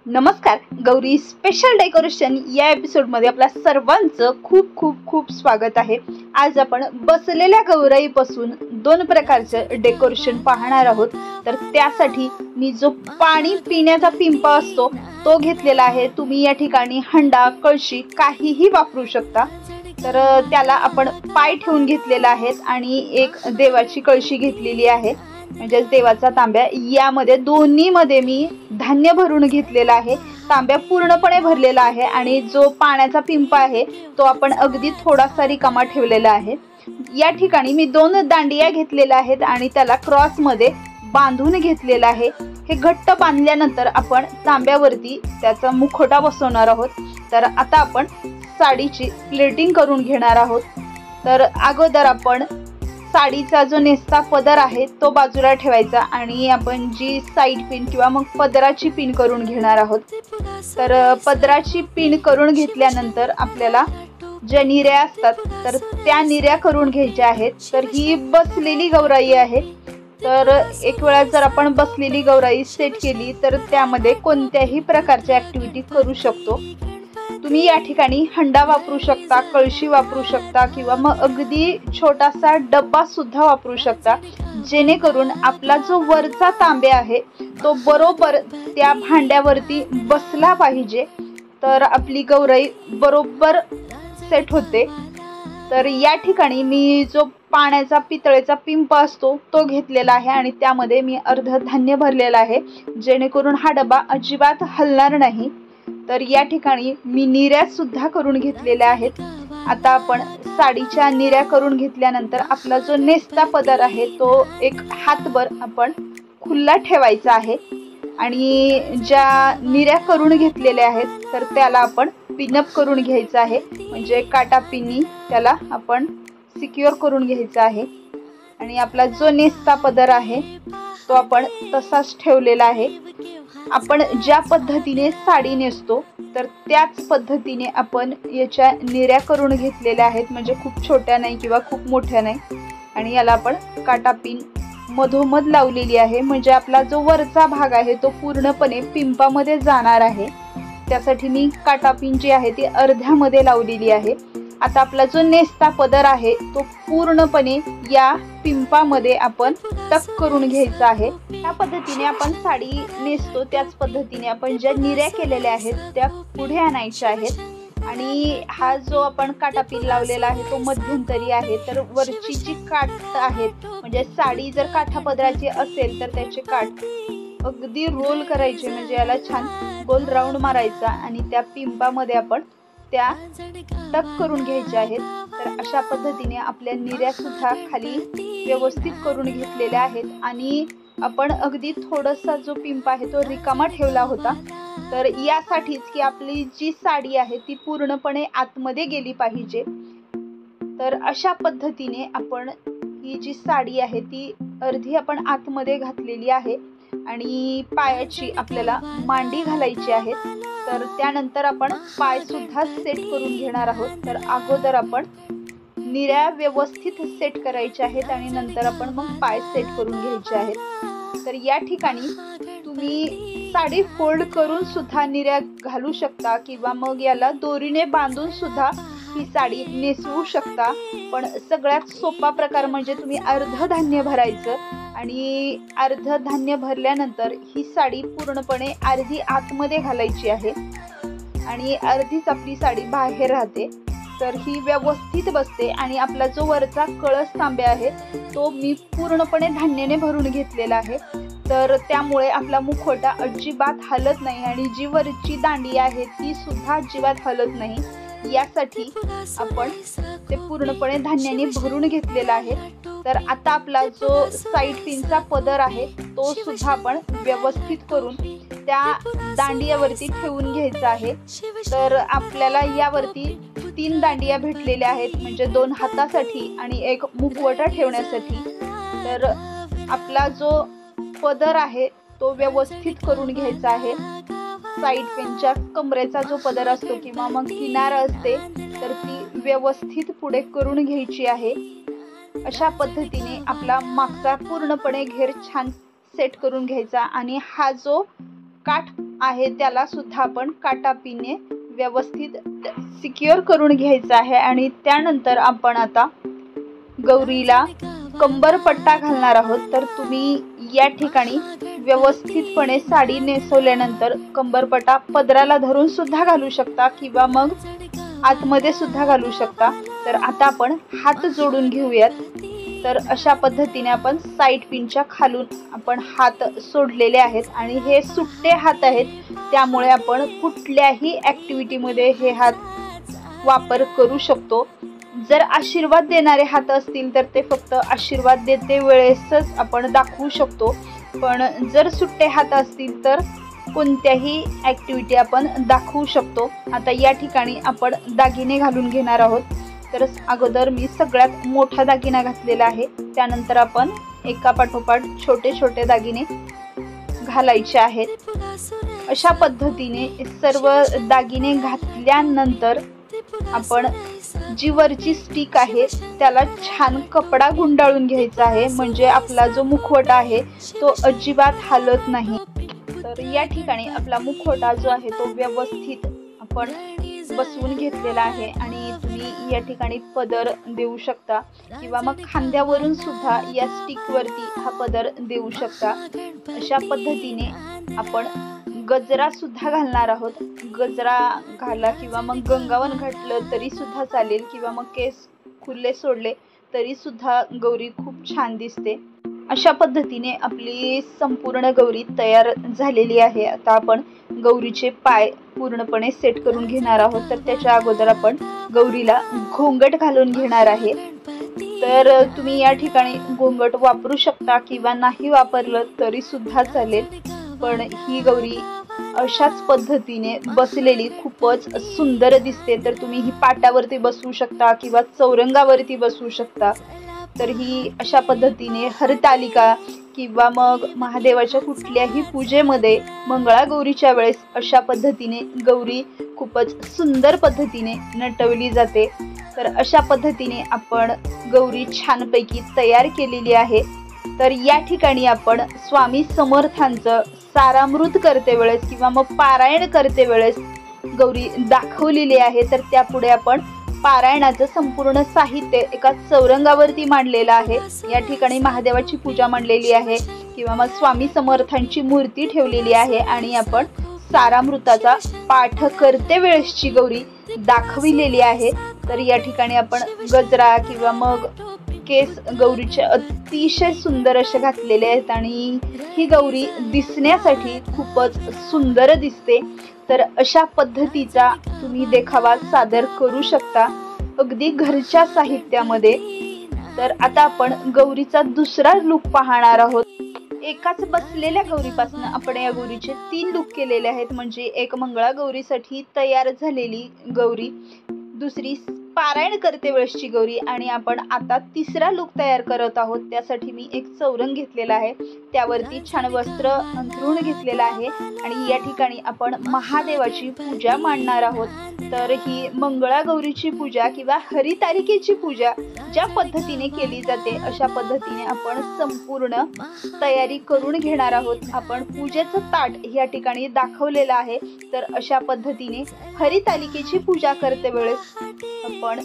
नमस्कार, Gauri special decoration या एपिसोडमध्ये आपल्या सर्वांचं खूप खूप खूप स्वागत आहे। आज आपण बसलेल्या गौराईपासून दोन प्रकारचे डेकोरेशन पाहणार आहोत। तर त्यासाठी मी जो पाणी पिण्याचा पिंपा असतो तो घेतलेला आहे। तुम्ही या ठिकाणी हंडा, कळशी काहीही वापरू शकता। तर त्याला आपण पाय ठेवून घेतलेला आहे आणि एक देवाची कळशी घेतलेली आहे, म्हणजे देवाचा तांब्या। यामध्ये दोन्ही मध्ये मी धान्य भरून घेतलेला आहे। तांब्या पूर्णपणे भरलेला आहे आणि जो पाण्याचा पिंपा आहे तो आपण अगदी थोडासा रिकामा ठेवलेला आहे। या ठिकाणी मी दोन दांडिया घेतलेल्या आहेत आणि त्याला क्रॉस मध्ये बांधून घेतलेला आहे। हे घट्ट बांधल्यानंतर आपण तांब्यावरती त्याचा मुखवटा बसवणार आहोत। तर आता आपण साडीची प्लेटिंग करून घेणार आहोत। तर अगोदर आपण साडीचा जो नेसता पदर आहे तो बाजूला ठेवायचा आणि आपण जी साइड पिन किंवा मग पदराची पिन करून घेणार आहोत। तर पदराची पिन करून घेतल्यानंतर आपल्याला ज्या निऱ्या असतात तर त्या निऱ्या करून घ्यायच्या आहेत। तर ही बसलेली गौराई आहे। तर एक वेळा जर आपण बसलेली गौराई सेट केली तर त्यामध्ये कोणत्याही प्रकारची ॲक्टिव्हिटी करू शकतो। तुम्ही या ठिकाणी हंडा वापरू शकता, कळशी वापरू शकता किंवा मग अगदी छोटासा डब्बा सुद्धा वापरू शकता, जेणेकरून आपला जो वरचा तांब्या आहे तो बरोबर त्या भांड्यावरती बसला पाहिजे। तर आपली गौराई बरोबर सेट होते। तर या ठिकाणी मी जो पाण्याचा पितळेचा पिंप असतो तो घेतलेला आहे आणि त्यामध्ये मी अर्ध धान्य भरलेला आहे, जेणेकरून हा डबा अजिबात हलणार नाही। तर या ठिकाणी मी निऱ्या सुद्धा करून घेतलेल्या आहेत। आता आपण साडीच्या निऱ्या करून घेतल्यानंतर आपला जो नेसता पदर आहे तो एक हातभर आपण खुला ठेवायचा आहे आणि ज्या निऱ्या करून घेतलेल्या आहेत तर त्याला आपण पिनअप करून घ्यायचं आहे, म्हणजे काटा पिनी त्याला आपण सिक्युअर करून घ्यायचा आहे। आणि आपला जो नेसता पदर आहे तो आपण तसाच ठेवलेला आहे। आपण ज्या पद्धतीने साडी नेसतो तर त्याच पद्धतीने आपण याच्या निऱ्या करून घेतलेल्या आहेत, म्हणजे खूप छोट्या नाही किंवा खूप मोठ्या नाही। आणि याला आपण काटा पिन मधोमध लावलेली आहे, म्हणजे आपला जो वरचा भाग आहे तो पूर्णपणे पिंपामध्ये जाणार आहे। त्यासाठी मी काटा पिन जी आहे ती अर्ध्यामध्ये लावलेली आहे। आता आपला जो नेसता पदर आहे तो पूर्णपणे या पिंपामध्ये आपण टक करून घ्यायचा आहे। त्या पद्धतीने आपण साडी नेसतो त्याच पद्धतीने आपण ज्या निऱ्या केलेल्या आहेत त्या पुढे आणायच्या आहेत। आणि हा जो आपण काटा पिन लावलेला आहे तो मध्यंतरी आहे। तर वरची जी काठ आहेत, म्हणजे साडी जर काठा पदराची असेल तर त्याचे काठ अगदी रोल करायचे, म्हणजे याला छान गोल राऊंड मारायचा आणि त्या पिंपामध्ये आपण त्या टक करून घ्यायच्या आहेत। तर अशा पद्धतीने आपल्या निऱ्या सुद्धा खाली व्यवस्थित करून घेतलेल्या आहेत आणि आपण अगदी थोडासा जो पिंप आहे तो रिकामा ठेवला होता। तर यासाठीच की आपली जी साडी आहे ती पूर्णपणे आतमध्ये गेली पाहिजे। तर अशा पद्धतीने आपण ही जी साडी आहे ती अर्धी आपण आतमध्ये घातलेली आहे आणि पायाची आपल्याला मांडी घालायची आहे। तर त्यानंतर आपण पाय सुद्धा सेट करून घेणार आहोत। तर अगोदर आपण निऱ्या व्यवस्थित सेट करायच्या आहेत आणि नंतर आपण मग पाय सेट करून घ्यायचे आहेत। तर या ठिकाणी तुम्ही साडी फोल्ड करून सुद्धा निऱ्या घालू शकता किंवा मग याला दोरीने बांधून सुद्धा ही साडी नेसवू शकता। पण सगळ्यात सोपा प्रकार म्हणजे तुम्ही अर्ध धान्य भरायचं आणि अर्ध धान्य भरल्यानंतर ही साडी पूर्णपणे अर्धी आतमध्ये घालायची आहे आणि अर्धीच आपली साडी बाहेर राहते। तर ही व्यवस्थित बसते आणि आपला जो वरचा कळस तांब्या आहे तो मी पूर्णपणे धान्याने भरून घेतलेला आहे। तर त्यामुळे आपला मुखवटा अजिबात हलत नाही आणि जी वरची दांडी आहे ती सुद्धा अजिबात हलत नाही। यासाठी आपण ते पूर्णपणे धान्याने भरून घेतलेला आहे। तर आता आपला जो साइड पिनचा पदर आहे तो सुद्धा आपण व्यवस्थित करून त्या दांडियावरती ठेवून घ्यायचा आहे। तर आपल्याला यावरती 3 दांडिया भेटलेल्या आहेत, म्हणजे 2 हातासाठी आणि एक मुखवटा ठेवण्यासाठी। तर आपला जो पदर आहे तो व्यवस्थित करून घ्यायचा आहे। साइड पिनच्या कमरेचा जो पदर असतो किंवा मग किनार असते तर ती व्यवस्थित पुढे करून घ्यायची आहे। अशा पद्धतीने आपला मागचा पूर्णपणे घेर छान सेट करून घ्यायचा आणि हा जो काठ आहे त्याला सुद्धा आपण काटापीने व्यवस्थित सिक्युअर करून घ्यायचं आहे. आणि त्यानंतर आपण आता गौरीला कंबरपट्टा घालणार आहोत. तर तुम्ही या ठिकाणी व्यवस्थितपणे साडी नेसवल्यानंतर कंबरपट्टा पदराला धरून सुद्धा घालू शकता किंवा मग आतमध्ये सुद्धा घालू शकता. तर आता आपण हात जोडून घेऊयात. तर अशा पद्धतीने आपण साईड पिनच्या खालून आपण हात सोडलेले आहेत आणि हे सुट्टे हात आहेत, त्यामुळे आपण कुठल्याही ॲक्टिव्हिटीमध्ये हे हात वापर करू शकतो. जर आशीर्वाद देणारे हात असतील तर ते फक्त आशीर्वाद देते वेळेसच आपण दाखवू शकतो, पण जर सुट्टे हात असतील तर कोणत्याही ॲक्टिव्हिटी आपण दाखवू शकतो. आता या ठिकाणी आपण दागिने घालून घेणार आहोत. तर अगोदर मी सगळ्यात मोठा दागिना घातलेला आहे, त्यानंतर आपण एका पाठोपाठ छोटे छोटे दागिने घालायचे आहेत. अशा पद्धतीने सर्व दागिने घातल्यानंतर आपण जी वरची स्टिक आहे त्याला छान कपडा गुंडाळून घ्यायचा आहे, म्हणजे आपला जो मुखवटा आहे तो अजिबात हालत नाही. तर या ठिकाणी आपला मुखवटा जो आहे तो व्यवस्थित आपण बसवून घेतलेला आहे आणि तुम्ही या ठिकाणी पदर देऊ शकता किंवा मग खांद्यावरून सुद्धा या स्टिकवरती हा पदर देऊ शकता. अशा पद्धतीने आपण गजरा सुद्धा घालणार आहोत. गजरा घाला किंवा मग गंगावन घातलं तरी सुद्धा चालेल किंवा मग केस खुले सोडले तरी सुद्धा गौरी खूप छान दिसते. अशा पद्धतीने आपली संपूर्ण गौरी तयार झालेली आहे. आता आपण गौरीचे पाय पूर्णपणे सेट करून घेणार आहोत. तर त्याच्या अगोदर आपण गौरीला घोंगट घालून घेणार आहे. तर तुम्ही या ठिकाणी घोंगट वापरू शकता किंवा नाही वापरलं तरी सुद्धा चालेल, पण ही गौरी अशाच पद्धतीने बसलेली खूपच सुंदर दिसते. तर तुम्ही ही पाटावरती बसवू शकता किंवा चौरंगावरती बसवू शकता. तर ही अशा पद्धतीने हरतालिका किंवा मग महादेवाच्या कुठल्याही पूजेमध्ये मंगळागौरीच्या वेळेस अशा पद्धतीने गौरी खूपच सुंदर पद्धतीने नटवली जाते. तर अशा पद्धतीने आपण गौरी छानपैकी तयार केलेली आहे. तर या ठिकाणी आपण स्वामी समर्थांचं सारामृत करते वेळेस किंवा मग पारायण करते वेळेस गौरी दाखवलेली आहे. तर त्यापुढे आपण पारायणाचं संपूर्ण साहित्य एका चौरंगावरती मांडलेलं आहे. या ठिकाणी महादेवाची पूजा मांडलेली आहे किंवा मग स्वामी समर्थांची मूर्ती ठेवलेली आहे आणि आपण सारामृताचा पाठ करते वेळेसची गौरी दाखविलेली आहे. तर या ठिकाणी आपण गजरा किंवा मग केस गौरीचे अतिशय सुंदर असे घातलेले आहेत आणि ही गौरी दिसण्यासाठी खूपच सुंदर दिसते. तर अशा पद्धतीचा तुम्ही देखावा सादर करू शकता अगदी घरच्या साहित्यामध्ये. तर आता आपण गौरीचा दुसरा लुक पाहणार आहोत. एकाच बसलेल्या गौरीपासून आपण या गौरीचे 3 लुक केलेले आहेत, म्हणजे एक मंगळागौरीसाठी तयार झालेली गौरी, दुसरी पारायण करते वेळेसची गौरी आणि आपण आता तिसरा लुक तयार करत आहोत. त्यासाठी मी एक चौरंग घेतलेला आहे, त्यावरती छान वस्त्र अंथरून घेतलेलं आहे आणि या ठिकाणी आपण महादेवाची पूजा मांडणार आहोत. तर ही मंगळागौरीची पूजा किंवा हरितालिकेची पूजा ज्या पद्धतीने केली जाते अशा पद्धतीने आपण संपूर्ण तयारी करून घेणार आहोत. आपण पूजेचं ताट या ठिकाणी दाखवलेलं आहे. तर अशा पद्धतीने हरितालिकेची पूजा करते वेळेस आपण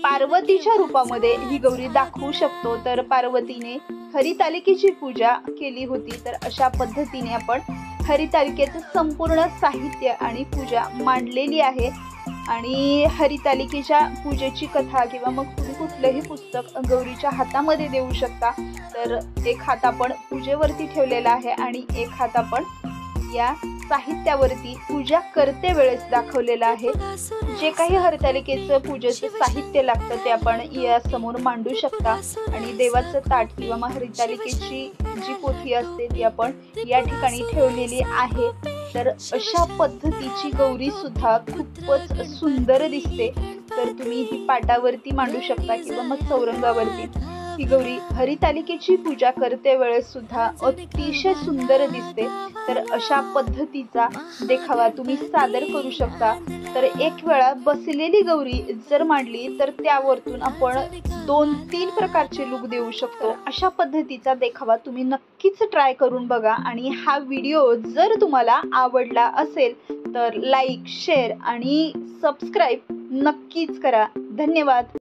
पार्वतीच्या रूपामध्ये ही गौरी दाखवू शकतो. तर पार्वतीने हरितालिकेची पूजा केली होती. तर अशा पद्धतीने आपण हरितालिकेचं संपूर्ण साहित्य आणि पूजा मांडलेली आहे आणि हरितालिकेच्या पूजेची कथा किंवा मग तुम्ही कुठलंही पुस्तक गौरीच्या हातामध्ये देऊ शकता. तर एक हात आपण पूजेवरती ठेवलेला आहे आणि एक हात आपण या साहित्यावरती पूजा करते वेळेस दाखवलेलं आहे. जे काही हरतालिकेचं पूजेचं साहित्य लागतं ते आपण या समोर मांडू शकता आणि देवाचं ताट किंवा मग हरतालिकेची जी पोथी असते ती आपण या ठिकाणी ठेवलेली आहे. तर अशा पद्धतीची गौरी सुद्धा खूपच सुंदर दिसते. तर तुम्ही ही पाटावरती मांडू शकता किंवा मग चौरंगावरती. ही गौरी हरितालिकेची पूजा करते वेळेस सुद्धा अतिशय सुंदर दिसते। तर अशा पद्धतीचा देखावा तुम्ही सादर करू शकता। तर एक वेळा बसलेली गौरी जर मांडली तर त्यावरतून आपण 2-3 प्रकारचे लुक देऊ शकतो। अशा पद्धतीचा देखावा तुम्ही नक्कीच ट्राय करून बघा आणि हा व्हिडिओ जर तुम्हाला आवडला असेल तर लाईक, शेअर आणि सबस्क्राईब नक्कीच करा। धन्यवाद।